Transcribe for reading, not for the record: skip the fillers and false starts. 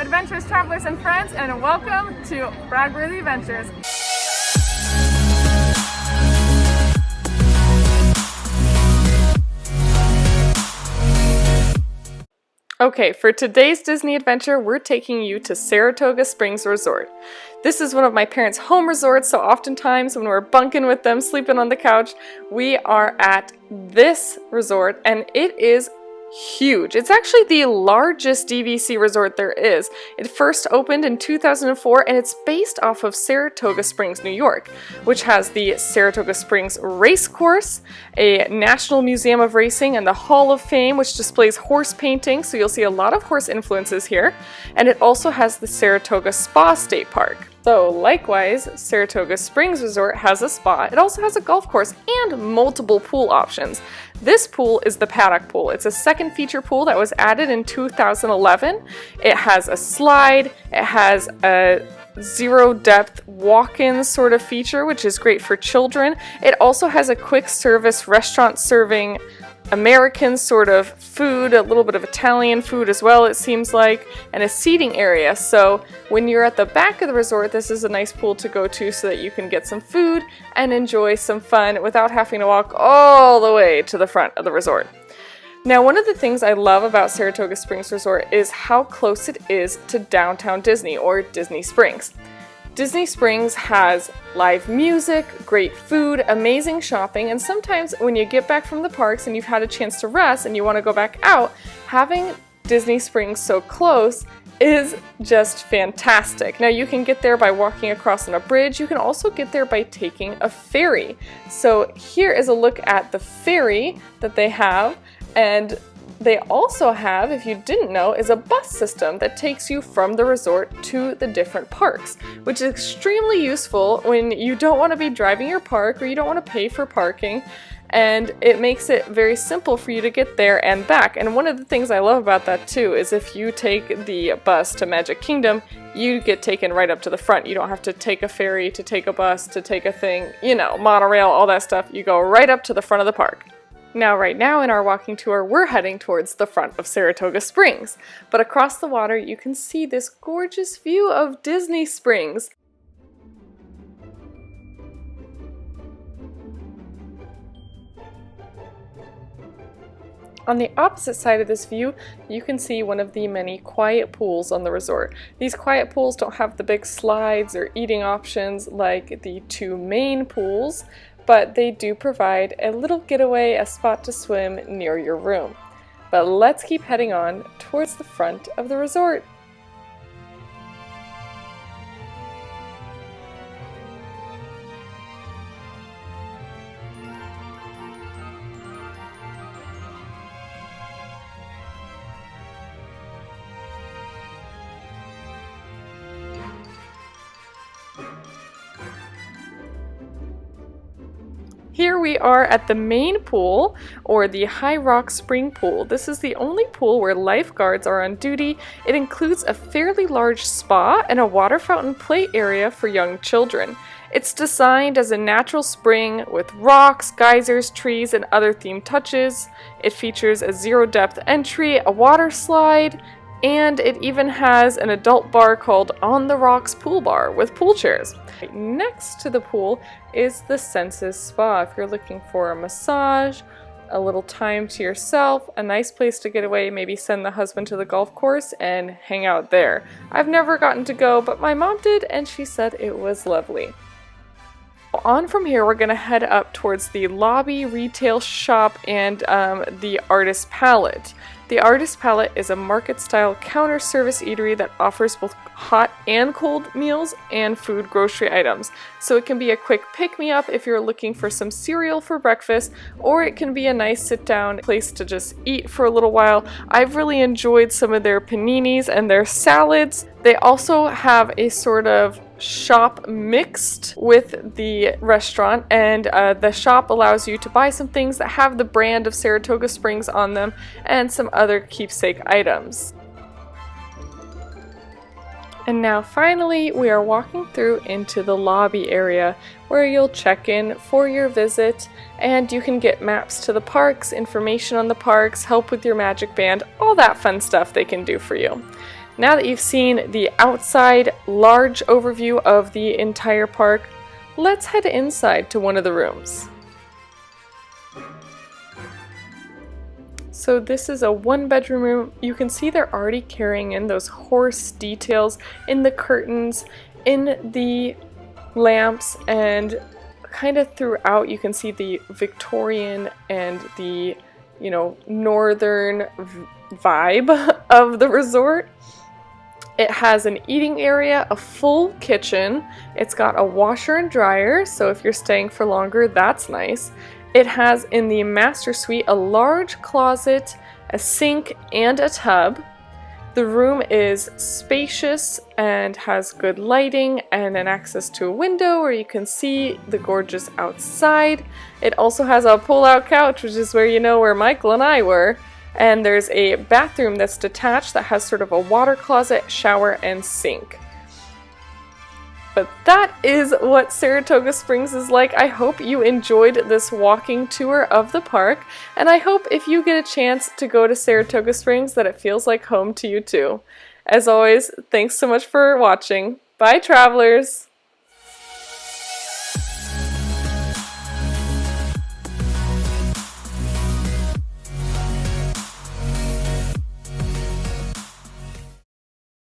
adventurous travelers and friends, and welcome to Bragworthy Adventures. Okay, for today's Disney adventure, we're taking you to Saratoga Springs Resort. This is one of my parents' home resorts, so oftentimes when we're bunking with them, sleeping on the couch, we are at this resort, and it is huge. It's actually the largest DVC resort there is. It first opened in 2004, and it's based off of Saratoga Springs, New York, which has the Saratoga Springs Race Course, a National Museum of Racing, and the Hall of Fame, which displays horse painting, so you'll see a lot of horse influences here. And it also has the Saratoga Spa State Park. So likewise, Saratoga Springs Resort has a spa. It also has a golf course and multiple pool options. This pool is the Paddock Pool. It's a second feature pool that was added in 2011. It has a slide, it has a zero depth walk-in sort of feature, which is great for children. It also has a quick service restaurant serving American sort of food, a little bit of Italian food as well, it seems like, and a seating area. So when you're at the back of the resort, this is a nice pool to go to so that you can get some food and enjoy some fun without having to walk all the way to the front of the resort. Now, one of the things I love about Saratoga Springs Resort is how close it is to downtown Disney, or Disney Springs. Disney Springs has live music, great food, amazing shopping, and sometimes when you get back from the parks and you've had a chance to rest and you want to go back out, having Disney Springs so close is just fantastic. Now, you can get there by walking across on a bridge. You can also get there by taking a ferry. So here is a look at the ferry that they have, and they also have, if you didn't know, is a bus system that takes you from the resort to the different parks, which is extremely useful when you don't want to be driving your park or you don't want to pay for parking, and it makes it very simple for you to get there and back. And one of the things I love about that too is if you take the bus to Magic Kingdom, you get taken right up to the front. You don't have to take a ferry to take a bus to take a thing, monorail, all that stuff. You go right up to the front of the park. Now, right now in our walking tour, we're heading towards the front of Saratoga Springs, but across the water you can see this gorgeous view of Disney Springs. On the opposite side of this view, you can see one of the many quiet pools on the resort. These quiet pools don't have the big slides or eating options like the two main pools, but they do provide a little getaway, a spot to swim near your room. But let's keep heading on towards the front of the resort. Here we are at the main pool, or the High Rock Spring Pool. This is the only pool where lifeguards are on duty. It includes a fairly large spa and a water fountain play area for young children. It's designed as a natural spring with rocks, geysers, trees, and other themed touches. It features a zero-depth entry, a water slide, and it even has an adult bar called On the Rocks Pool Bar with pool chairs. Right next to the pool is the Senses Spa. If you're looking for a massage, a little time to yourself, a nice place to get away, maybe send the husband to the golf course and hang out there. I've never gotten to go, but my mom did, and she said it was lovely. On from here, we're going to head up towards the lobby, retail shop, and the Artist Palette. The Artist Palette is a market-style counter service eatery that offers both hot and cold meals and food grocery items. So it can be a quick pick-me-up if you're looking for some cereal for breakfast, or it can be a nice sit-down place to just eat for a little while. I've really enjoyed some of their paninis and their salads. They also have a sort of shop mixed with the restaurant, and the shop allows you to buy some things that have the brand of Saratoga Springs on them and some other keepsake items. And now finally we are walking through into the lobby area where you'll check in for your visit, and you can get maps to the parks, information on the parks, help with your magic band, all that fun stuff they can do for you. Now that you've seen the outside large overview of the entire park, let's head inside to one of the rooms. So this is a 1-bedroom room. You can see they're already carrying in those horse details in the curtains, in the lamps, and kind of throughout you can see the Victorian and the, northern vibe of the resort. It has an eating area, a full kitchen. It's got a washer and dryer, so if you're staying for longer, that's nice. It has in the master suite a large closet, a sink, and a tub. The room is spacious and has good lighting and an access to a window where you can see the gorgeous outside. It also has a pull-out couch, which is where Michael and I were. And there's a bathroom that's detached that has sort of a water closet, shower, and sink. But that is what Saratoga Springs is like. I hope you enjoyed this walking tour of the park, and I hope if you get a chance to go to Saratoga Springs that it feels like home to you too. As always, thanks so much for watching. Bye, travelers!